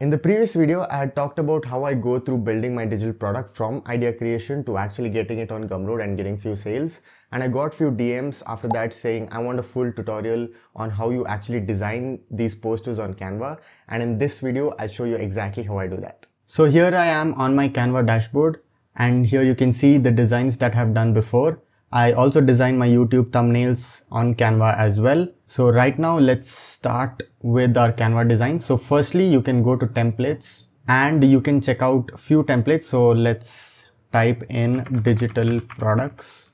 In the previous video, I had talked about how I go through building my digital product from idea creation to actually getting it on Gumroad and getting few sales. And I got few DMs after that saying I want a full tutorial on how you actually design these posters on Canva. And in this video, I'll show you exactly how I do that. So here I am on my Canva dashboard, and here you can see the designs that I've done before. I also designed my YouTube thumbnails on Canva as well. So right now let's start with our Canva design. So firstly, you can go to templates and you can check out few templates. So let's type in digital products.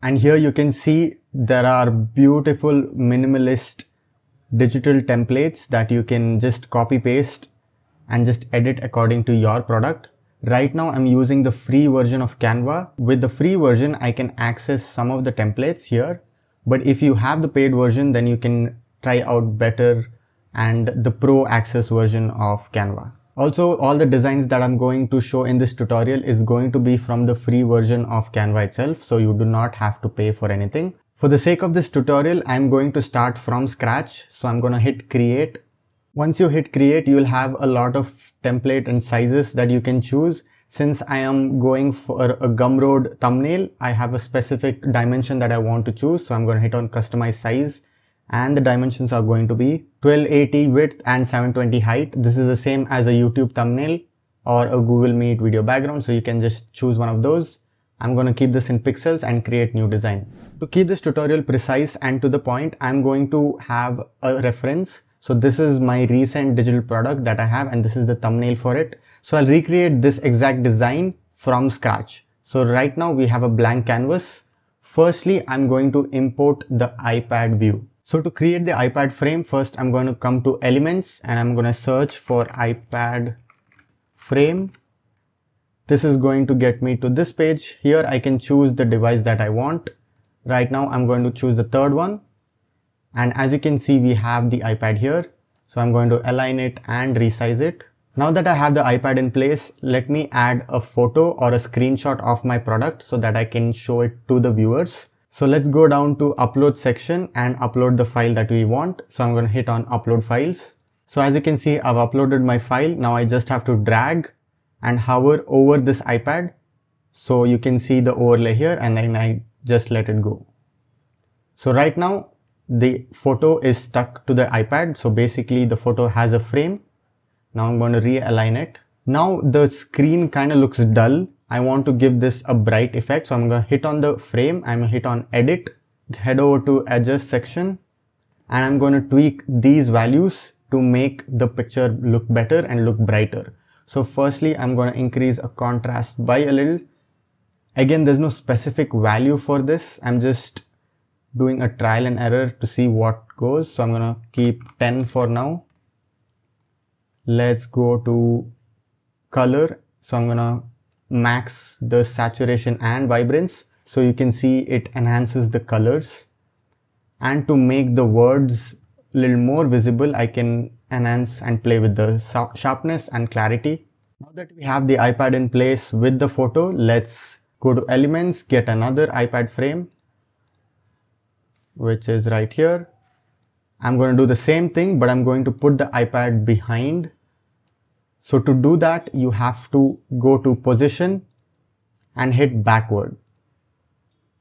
And here you can see there are beautiful minimalist digital templates that you can just copy paste and just edit according to your product. Right now I'm using the free version of Canva. With the free version, I can access some of the templates here. But if you have the paid version, then you can try out better and the pro access version of Canva. Also, all the designs that I'm going to show in this tutorial is going to be from the free version of Canva itself. So you do not have to pay for anything. For the sake of this tutorial, I'm going to start from scratch. So I'm going to hit create. Once you hit create, you'll have a lot of template and sizes that you can choose. Since I am going for a Gumroad thumbnail, I have a specific dimension that I want to choose. So I'm going to hit on customize size, and the dimensions are going to be 1280 width and 720 height. This is the same as a YouTube thumbnail or a Google Meet video background. So you can just choose one of those. I'm going to keep this in pixels and create new design. To keep this tutorial precise and to the point, I'm going to have a reference. So this is my recent digital product that I have, and this is the thumbnail for it. So I'll recreate this exact design from scratch. So right now we have a blank canvas. Firstly, I'm going to import the iPad view. So to create the iPad frame, first I'm going to come to elements and I'm going to search for iPad frame. This is going to get me to this page. Here I can choose the device that I want. Right now I'm going to choose the third one. And as you can see, we have the iPad here. So I'm going to align it and resize it. Now that I have the iPad in place, let me add a photo or a screenshot of my product so that I can show it to the viewers. So let's go down to upload section and upload the file that we want. So I'm going to hit on upload files. So as you can see, I've uploaded my file. Now I just have to drag and hover over this iPad. So you can see the overlay here, and then I just let it go. So right now, the photo is stuck to the iPad. So basically the photo has a frame. Now I'm going to realign it. Now the screen kind of looks dull. I want to give this a bright effect. So I'm going to hit on the frame. I'm going to hit on edit, head over to adjust section, and I'm going to tweak these values to make the picture look better and look brighter. So firstly, I'm going to increase a contrast by a little. Again, there's no specific value for this. I'm just doing a trial and error to see what goes. So I'm going to keep 10 for now. Let's go to color. So I'm going to max the saturation and vibrance. So you can see it enhances the colors. And to make the words a little more visible, I can enhance and play with the sharpness and clarity. Now that we have the iPad in place with the photo, let's go to elements, get another iPad frame, which is right here. I'm going to do the same thing, but I'm going to put the iPad behind. So to do that, you have to go to position and hit backward.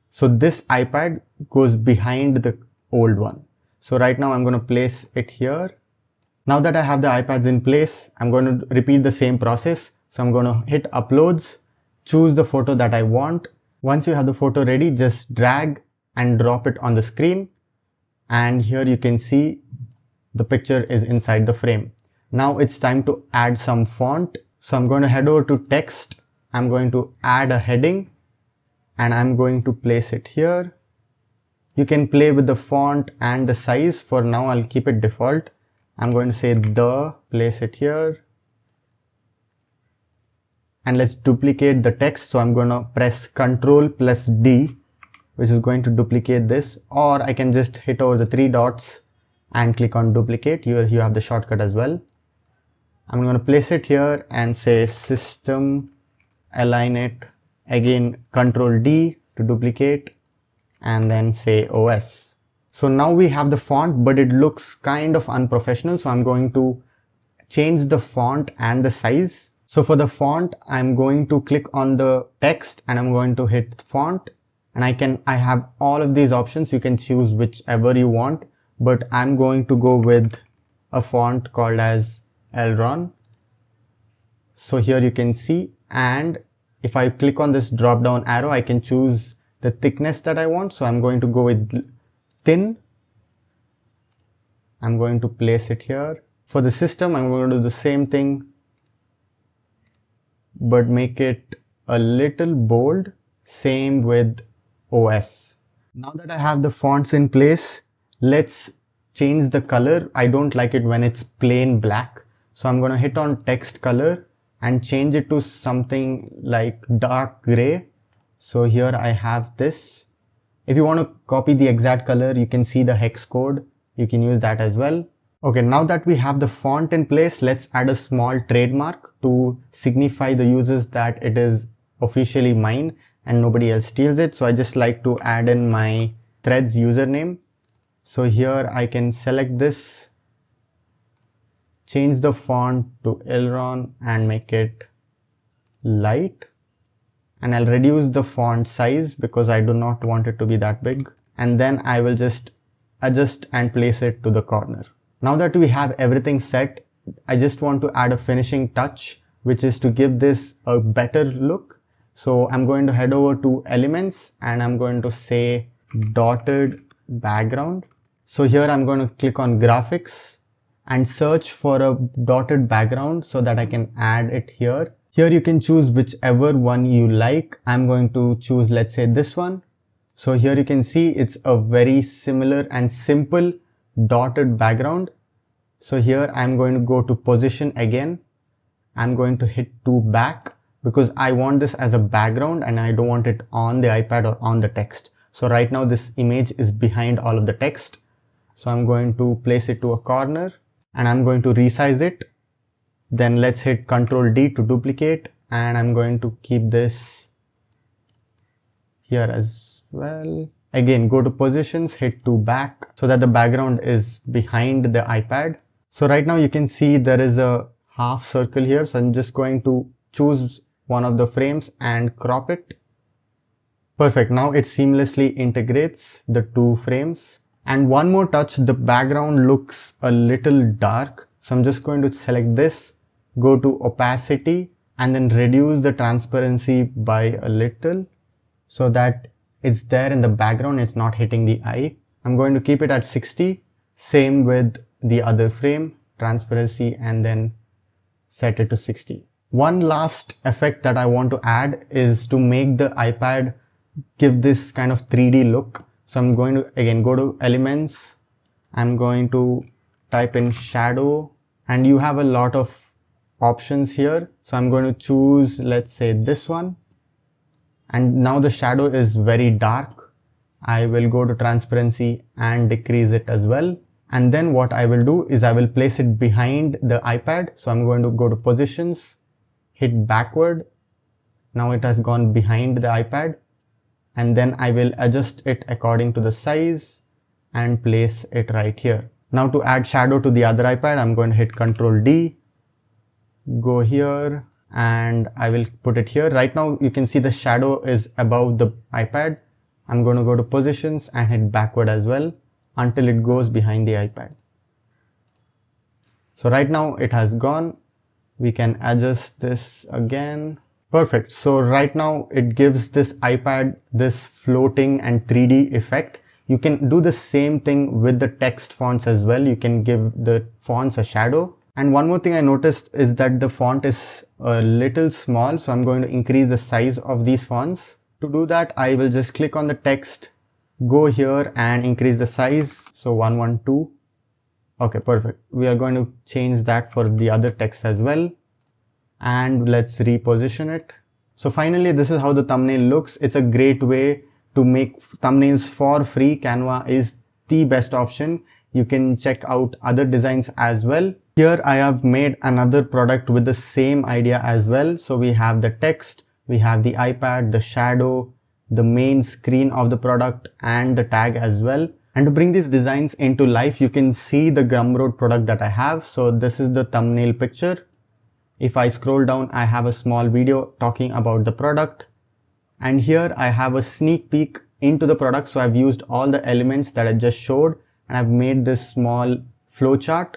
So this iPad goes behind the old one. So right now I'm going to place it here. Now that I have the iPads in place, I'm going to repeat the same process. So I'm going to hit uploads, choose the photo that I want. Once you have the photo ready, just drag and drop it on the screen, and here you can see the picture is inside the frame. Now it's time to add some font. So I'm going to head over to text. I'm going to add a heading and I'm going to place it here. You can play with the font and the size. For now, I'll keep it default. I'm going to say place it here. And let's duplicate the text. So I'm going to press Ctrl+D, which is going to duplicate this, or I can just hit over the 3 dots and click on duplicate. Here you have the shortcut as well. I'm going to place it here and say system, align it, again Ctrl+D to duplicate, and then say OS. So now we have the font, but it looks kind of unprofessional. So I'm going to change the font and the size. So for the font, I'm going to click on the text and I'm going to hit font, and I have all of these options. You can choose whichever you want, but I'm going to go with a font called as Elron. So here you can see, and if I click on this drop down arrow, I can choose the thickness that I want. So I'm going to go with thin. I'm going to place it here. For the system, I'm going to do the same thing, but make it a little bold. Same with OS. Now that I have the fonts in place, let's change the color. I don't like it when it's plain black. So I'm going to hit on text color and change it to something like dark gray. So here I have this. If you want to copy the exact color, you can see the hex code. You can use that as well. Okay, now that we have the font in place, let's add a small trademark to signify the users that it is officially mine and nobody else steals it. So I just like to add in my threads username. So here I can select this, change the font to Elron and make it light. And I'll reduce the font size because I do not want it to be that big. And then I will just adjust and place it to the corner. Now that we have everything set, I just want to add a finishing touch, which is to give this a better look. So I'm going to head over to elements and I'm going to say dotted background. So here I'm going to click on graphics and search for a dotted background so that I can add it here. Here you can choose whichever one you like. I'm going to choose, let's say, this one. So here you can see it's a very similar and simple dotted background. So here I'm going to go to position again. I'm going to hit to back because I want this as a background and I don't want it on the iPad or on the text. So right now this image is behind all of the text. So I'm going to place it to a corner and I'm going to resize it. Then let's hit Ctrl D to duplicate, and I'm going to keep this here as well. Again, go to positions, hit to back so that the background is behind the iPad. So right now you can see there is a half circle here. So I'm just going to choose one of the frames and crop it. Perfect. Now it seamlessly integrates the two frames. And one more touch, the background looks a little dark. So I'm just going to select this, go to opacity, and then reduce the transparency by a little so that it's there in the background, it's not hitting the eye. I'm going to keep it at 60. Same with the other frame, transparency, and then set it to 60. One last effect that I want to add is to make the iPad give this kind of 3D look. So I'm going to again go to elements. I'm going to type in shadow, and you have a lot of options here. So I'm going to choose, let's say, this one. And now the shadow is very dark. I will go to transparency and decrease it as well. And then what I will do is I will place it behind the iPad. So I'm going to go to positions, hit backward. Now it has gone behind the iPad. And then I will adjust it according to the size and place it right here. Now to add shadow to the other iPad, I'm going to hit Ctrl D, go here, and I will put it here. Right now you can see the shadow is above the iPad. I'm going to go to positions and hit backward as well until it goes behind the iPad. So right now it has gone. We can adjust this again. Perfect. So right now it gives this iPad this floating and 3D effect. You can do the same thing with the text fonts as well. You can give the fonts a shadow. And one more thing I noticed is that the font is a little small. So I'm going to increase the size of these fonts. To do that, I will just click on the text, go here and increase the size. So 112. Okay, perfect. We are going to change that for the other text as well. And let's reposition it. So finally, this is how the thumbnail looks. It's a great way to make thumbnails for free. Canva is the best option. You can check out other designs as well. Here I have made another product with the same idea as well. So we have the text, we have the iPad, the shadow, the main screen of the product, and the tag as well. And to bring these designs into life, you can see the Gumroad product that I have. So this is the thumbnail picture. If I scroll down, I have a small video talking about the product. And here I have a sneak peek into the product. So I've used all the elements that I just showed and I've made this small flowchart.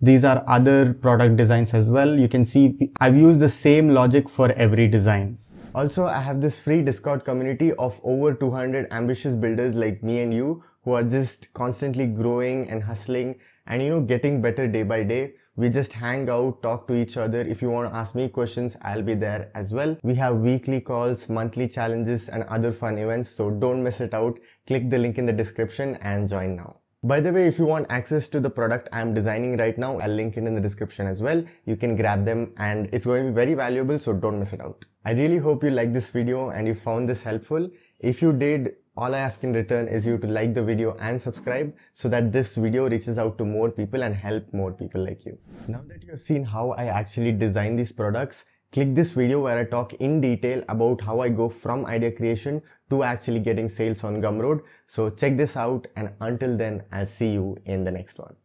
These are other product designs as well. You can see I've used the same logic for every design. Also, I have this free Discord community of over 200 ambitious builders like me and you who are just constantly growing and hustling and getting better day by day. We just hang out, talk to each other. If you want to ask me questions, I'll be there as well. We have weekly calls, monthly challenges and other fun events, so don't miss it out. Click the link in the description and join now. By the way, if you want access to the product I'm designing right now, I'll link it in the description as well. You can grab them and it's going to be very valuable, so don't miss it out. I really hope you liked this video and you found this helpful. If you did, all I ask in return is you to like the video and subscribe so that this video reaches out to more people and help more people like you. Now that you have seen how I actually design these products, click this video where I talk in detail about how I go from idea creation to actually getting sales on Gumroad. So check this out, and until then, I'll see you in the next one.